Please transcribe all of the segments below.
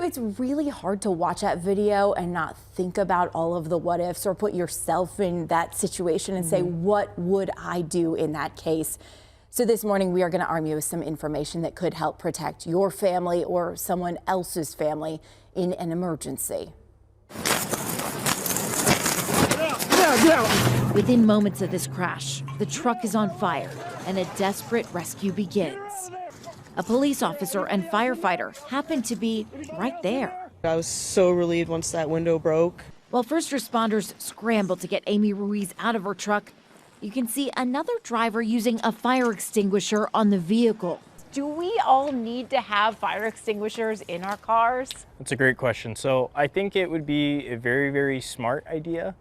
it's really hard to watch that video and not think about all of the what ifs or put yourself in that situation and say, what would I do in that case? So this morning, we are going to arm you with some information that could help protect your family or someone else's family in an emergency. Within moments of this crash, the truck is on fire and a desperate rescue begins. A police officer and firefighter happened to be right there. I was so relieved once that window broke. While first responders scrambled to get Amy Ruiz out of her truck, you can see another driver using a fire extinguisher on the vehicle. Do we all need to have fire extinguishers in our cars? That's a great question. So I think it would be a very, very smart idea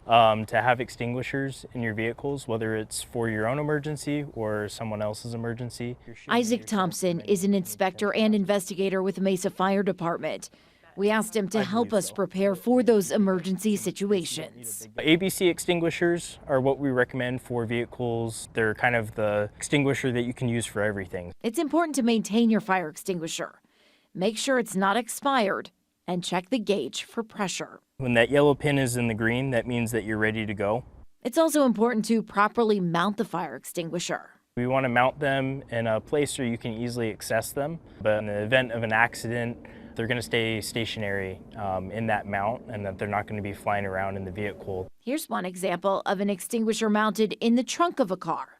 to have extinguishers in your vehicles, whether it's for your own emergency or someone else's emergency. Isaac Thompson is an inspector and investigator with the Mesa Fire Department. We asked him to help us prepare for those emergency situations. ABC extinguishers are what we recommend for vehicles. They're kind of the extinguisher that you can use for everything. It's important to maintain your fire extinguisher. Make sure it's not expired and check the gauge for pressure. When that yellow pin is in the green, that means that you're ready to go. It's also important to properly mount the fire extinguisher. We want to mount them in a place where you can easily access them. But in the event of an accident, they're going to stay stationary in that mount and that they're not going to be flying around in the vehicle. Here's one example of an extinguisher mounted in the trunk of a car.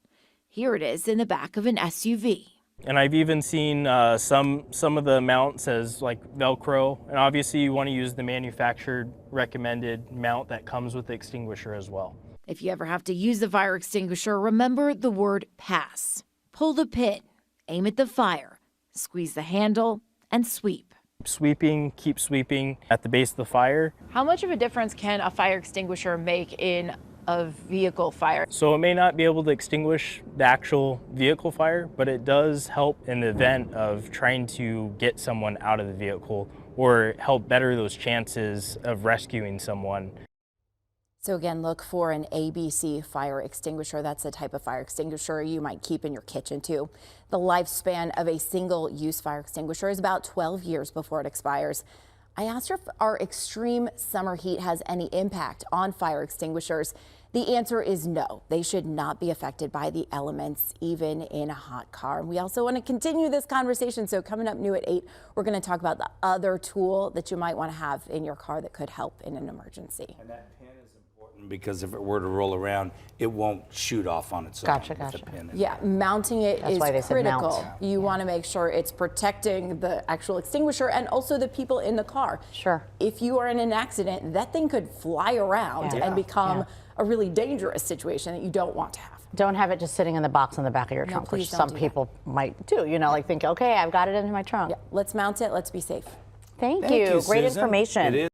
Here it is in the back of an SUV. And I've even seen some of the mounts as like Velcro. And obviously you want to use the manufactured recommended mount that comes with the extinguisher as well. If you ever have to use the fire extinguisher, remember the word pass. Pull the pin, aim at the fire, squeeze the handle, and sweep. Sweeping, keep sweeping at the base of the fire. How much of a difference can a fire extinguisher make in a vehicle fire? So it may not be able to extinguish the actual vehicle fire, but it does help in the event of trying to get someone out of the vehicle or help better those chances of rescuing someone. So again, look for an ABC fire extinguisher. That's the type of fire extinguisher you might keep in your kitchen too. The lifespan of a single-use fire extinguisher is about 12 years before it expires. I asked her if our extreme summer heat has any impact on fire extinguishers. The answer is no. They should not be affected by the elements, even in a hot car. We also want to continue this conversation. So coming up new at 8, we're going to talk about the other tool that you might want to have in your car that could help in an emergency. And that pin is important because if it were to roll around, it won't shoot off on its own. Gotcha. The pin is Yeah, mounting it That's why they is said critical. mount. You want to make sure it's protecting the actual extinguisher and also the people in the car. Sure. If you are in an accident, that thing could fly around and become a really dangerous situation that you don't want to have. Don't have it just sitting in the box in the back of your trunk, please which don't some do that. people might do. You know, like think, okay, I've got it in my trunk. Yeah, let's mount it. Let's be safe. Thank Thank you. you, Great Susan. information. It is.